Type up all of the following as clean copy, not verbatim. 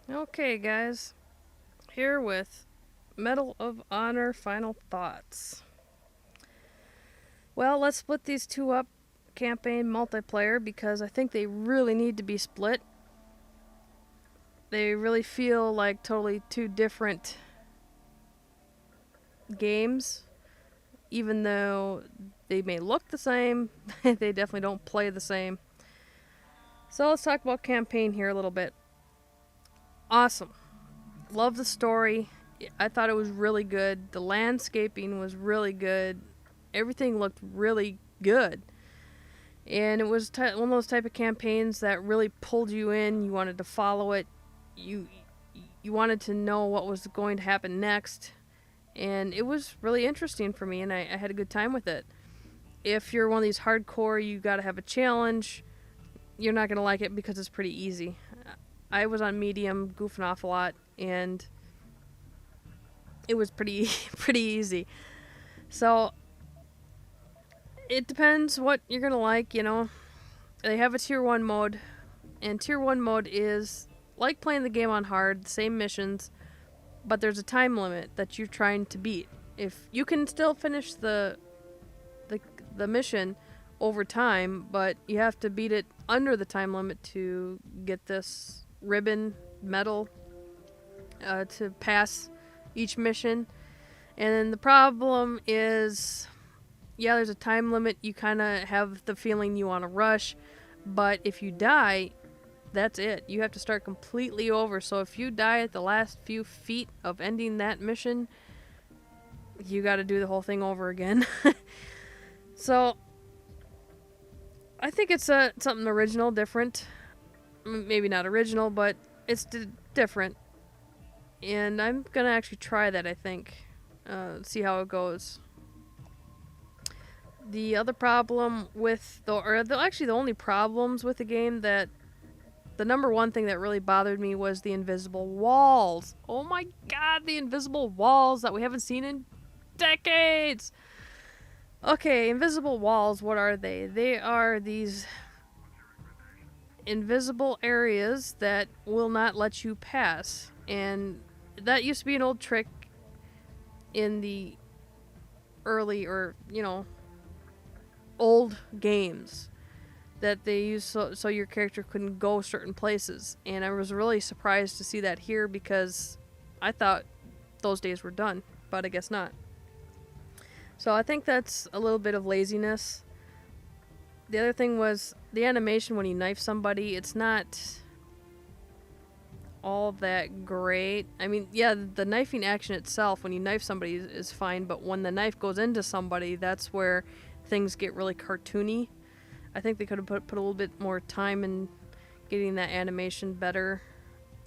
Okay, guys, here with Medal of Honor final thoughts. Well, let's split these two up, campaign multiplayer, because I think they really need to be split. They really feel like totally two different games, even though they may look the same, they definitely don't play the same. So let's talk about campaign here a little bit. Awesome. Love the story. I thought it was really good. The landscaping was really good. Everything looked really good. And it was one of those type of campaigns that really pulled you in. You wanted to follow it. You you wanted to know what was going to happen next. And it was really interesting for me, and I had a good time with it. If you're one of these hardcore, you got to have a challenge, you're not going to like it because it's pretty easy. I was on medium, goofing off a lot, and it was pretty pretty easy. So it depends what you're gonna like. They have a tier 1 mode, and tier 1 mode is like playing the game on hard, the same missions, but there's a time limit that you're trying to beat. If you can still finish the, the mission over time, but you have to beat it under the time limit to get this ribbon medal to pass each mission. And then the problem is, yeah, there's a time limit. You kind of have the feeling you want to rush, but if you die, that's it. You have to start completely over. So if you die at the last few feet of ending that mission, you got to do the whole thing over again. So I think it's something original, different. Maybe not original, but it's different. And I'm gonna actually try that. I think, see how it goes. The other problem with actually the only problems with the game, that the number one thing that really bothered me was the invisible walls. Oh my god, the invisible walls that we haven't seen in decades. Okay, invisible walls, what are they? They are these invisible areas that will not let you pass. And that used to be an old trick in the early, or, old games that they used so your character couldn't go certain places. And I was really surprised to see that here, because I thought those days were done, but I guess not. So I think that's a little bit of laziness. The other thing was the animation when you knife somebody. It's not all that great. I mean, yeah, the knifing action itself when you knife somebody is fine, but when the knife goes into somebody, that's where things get really cartoony. I think they could have put a little bit more time in getting that animation better,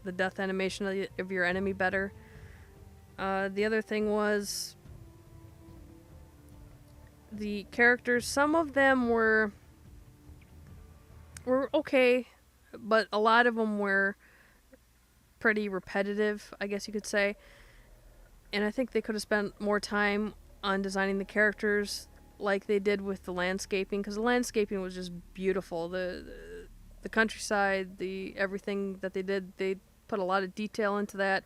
the death animation of your enemy better. The other thing was the characters. Some of them were okay, but a lot of them were pretty repetitive, I guess you could say. And I think they could have spent more time on designing the characters like they did with the landscaping, because the landscaping was just beautiful. The countryside, the everything that they did, they put a lot of detail into that,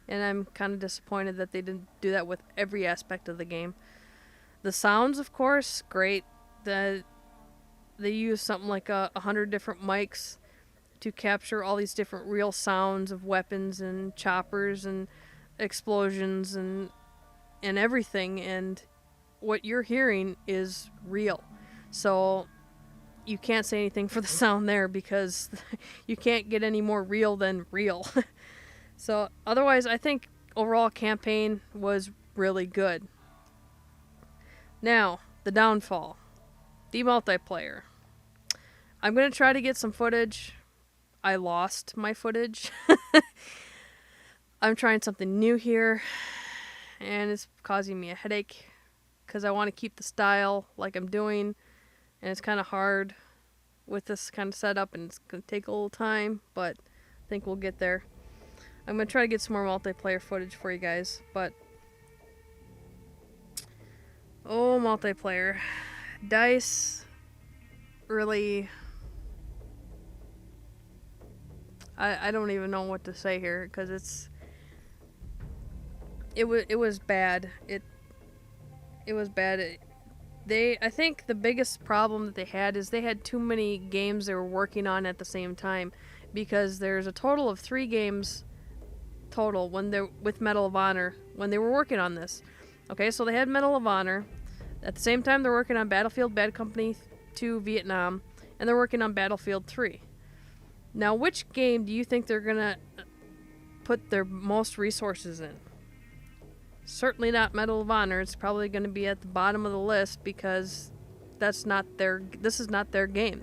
and I'm kind of disappointed that they didn't do that with every aspect of the game. The sounds, of course, great. They used something like 100 different mics to capture all these different real sounds of weapons and choppers and explosions and everything, and what you're hearing is real. So you can't say anything for the sound there, because you can't get any more real than real. So otherwise, I think overall campaign was really good. Now, the downfall. The multiplayer. I'm going to try to get some footage. I lost my footage. I'm trying something new here, and it's causing me a headache, because I want to keep the style like I'm doing, and it's kind of hard with this kind of setup, and it's going to take a little time, but I think we'll get there. I'm going to try to get some more multiplayer footage for you guys, but oh, multiplayer. DICE really, I don't even know what to say here because it was bad. It was bad. I think the biggest problem that they had is they had too many games they were working on at the same time, because there's a total of 3 games total when they're with Medal of Honor when they were working on this. Okay, so they had Medal of Honor. At the same time, they're working on Battlefield Bad Company 2 Vietnam, and they're working on Battlefield 3. Now, which game do you think they're gonna put their most resources in? Certainly not Medal of Honor. It's probably going to be at the bottom of the list because this is not their game.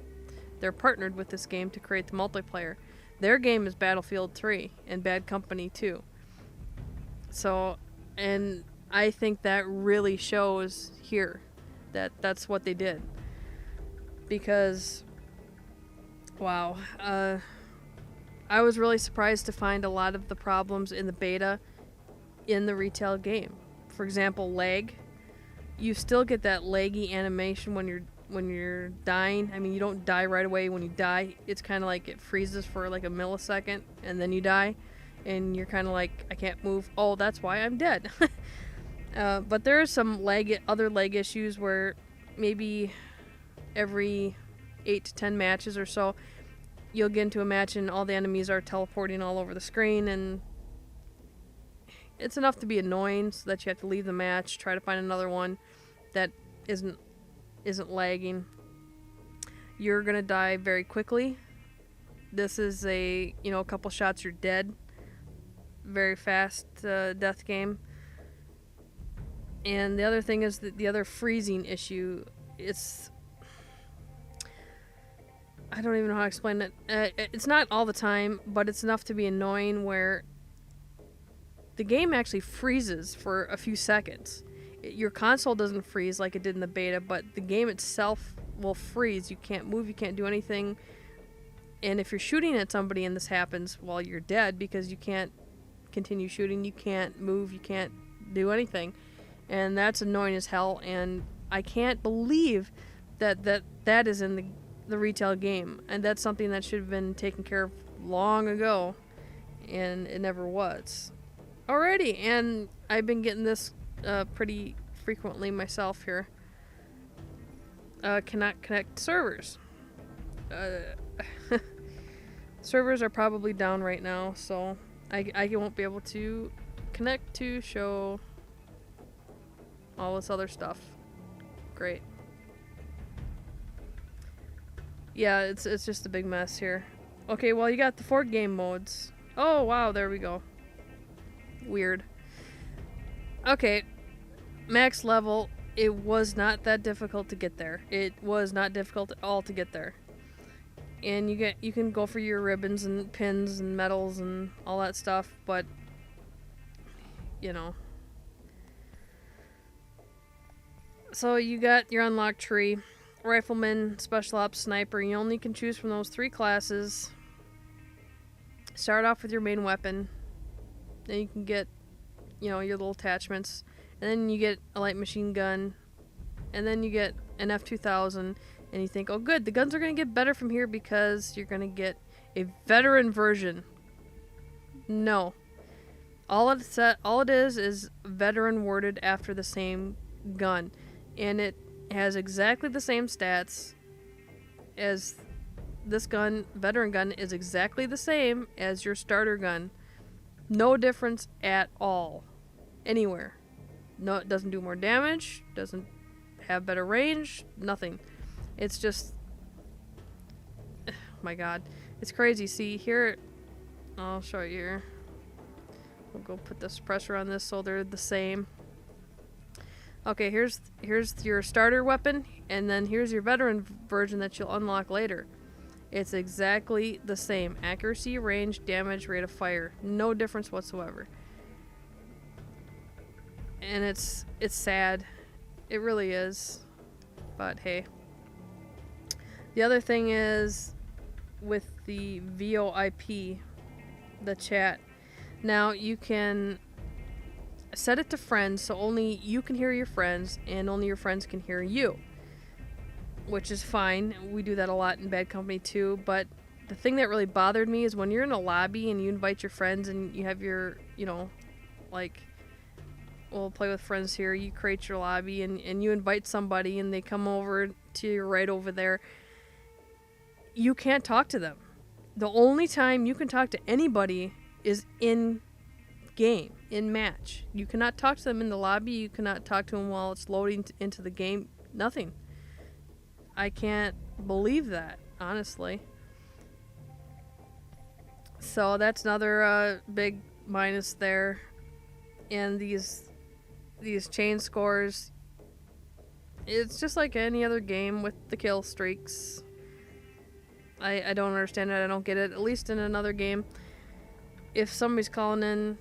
They're partnered with this game to create the multiplayer. Their game is Battlefield 3 and Bad Company 2. So, and I think that really shows here that that's what they did. Because, wow, I was really surprised to find a lot of the problems in the beta in the retail game. For example, lag. You still get that laggy animation when you're dying. I mean, you don't die right away when you die. It's kind of like it freezes for like a millisecond and then you die, and you're kind of like, I can't move. Oh, that's why I'm dead. But there are some other lag issues where maybe every 8 to 10 matches or so, you'll get into a match and all the enemies are teleporting all over the screen, and it's enough to be annoying so that you have to leave the match, try to find another one that isn't lagging. You're gonna die very quickly. This is a couple shots you're dead. Very fast death game. And the other thing is that the other freezing issue. I don't even know how to explain it. It's not all the time, but it's enough to be annoying where the game actually freezes for a few seconds. Your console doesn't freeze like it did in the beta, but the game itself will freeze. You can't move, you can't do anything. And if you're shooting at somebody and this happens, well, you're dead because you can't continue shooting, you can't move, you can't do anything. And that's annoying as hell, and I can't believe that is in the retail game. And that's something that should have been taken care of long ago, and it never was. Alrighty, and I've been getting this pretty frequently myself here. Cannot connect servers. Servers are probably down right now, so I won't be able to connect to show all this other stuff. Great. Yeah, it's just a big mess here. Okay, well, you got the 4 game modes. Oh, wow, there we go. Weird. Okay, max level. It was not that difficult to get there. It was not difficult at all to get there. And you can go for your ribbons and pins and medals and all that stuff, but so you got your unlocked tree: rifleman, special ops, sniper. You only can choose from those 3 classes. Start off with your main weapon. Then you can get, your little attachments. And then you get a light machine gun. And then you get an F2000. And you think, oh good, the guns are going to get better from here because you're going to get a veteran version. No. All it is veteran worded after the same gun. And it has exactly the same stats as this gun. Veteran gun is exactly the same as your starter gun. No difference at all. Anywhere. No, it doesn't do more damage, doesn't have better range, nothing. It's just, oh my god, it's crazy. See here, I'll show you here. We'll go put the suppressor on this so they're the same. Okay, here's your starter weapon, and then here's your veteran version that you'll unlock later. It's exactly the same. Accuracy, range, damage, rate of fire. No difference whatsoever. And it's sad. It really is. But hey. The other thing is with the VoIP, the chat. Now you can set it to friends, so only you can hear your friends and only your friends can hear you. Which is fine. We do that a lot in Bad Company too, but the thing that really bothered me is when you're in a lobby and you invite your friends and you have your, like, we'll play with friends here, you create your lobby and you invite somebody and they come over to you right over there. You can't talk to them. The only time you can talk to anybody is in game, in match. You cannot talk to them in the lobby. You cannot talk to them while it's loading into the game. Nothing. I can't believe that, honestly. So that's another big minus there. And these chain scores, it's just like any other game with the kill streaks. I don't understand it. I don't get it. At least in another game, if somebody's calling in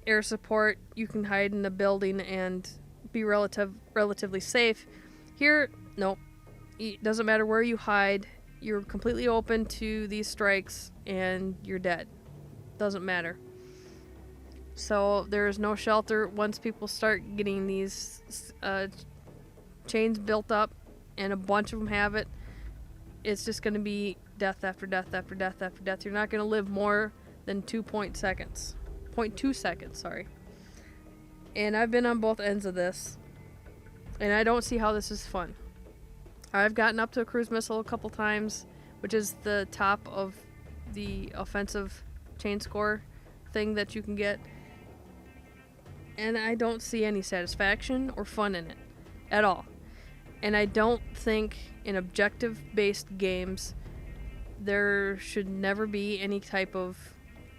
air support, you can hide in a building and be relatively safe. Here, nope. It doesn't matter where you hide. You're completely open to these strikes and you're dead. Doesn't matter. So there is no shelter. Once people start getting these chains built up and a bunch of them have it, it's just going to be death after death after death after death. You're not going to live more than 0.2 seconds, sorry. And I've been on both ends of this, and I don't see how this is fun. I've gotten up to a cruise missile a couple times, which is the top of the offensive chain score thing that you can get, and I don't see any satisfaction or fun in it at all. And I don't think in objective-based games there should never be any type of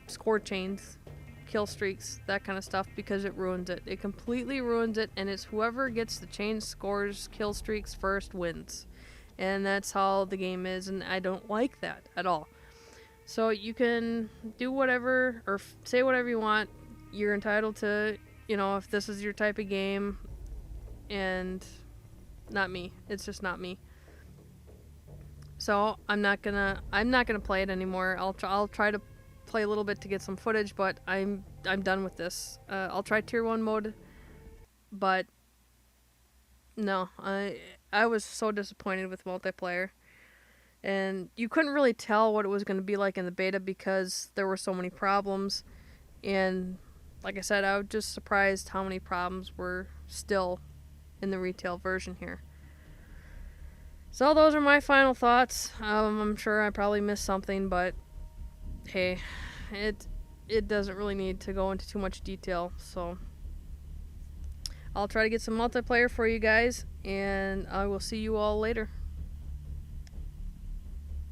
score chains, kill streaks, that kind of stuff, because it ruins it. It completely ruins it, and it's whoever gets the chain scores, kill streaks first wins. And that's how the game is, and I don't like that at all. So you can do whatever, or say whatever you want. You're entitled to, if this is your type of game, and not me. It's just not me. So I'm not gonna play it anymore. I'll try to play a little bit to get some footage, but I'm done with this. I'll try tier 1 mode, but no, I was so disappointed with multiplayer, and you couldn't really tell what it was going to be like in the beta because there were so many problems, and like I said, I was just surprised how many problems were still in the retail version here. So those are my final thoughts. I'm sure I probably missed something, but hey, it doesn't really need to go into too much detail, so I'll try to get some multiplayer for you guys, and I will see you all later.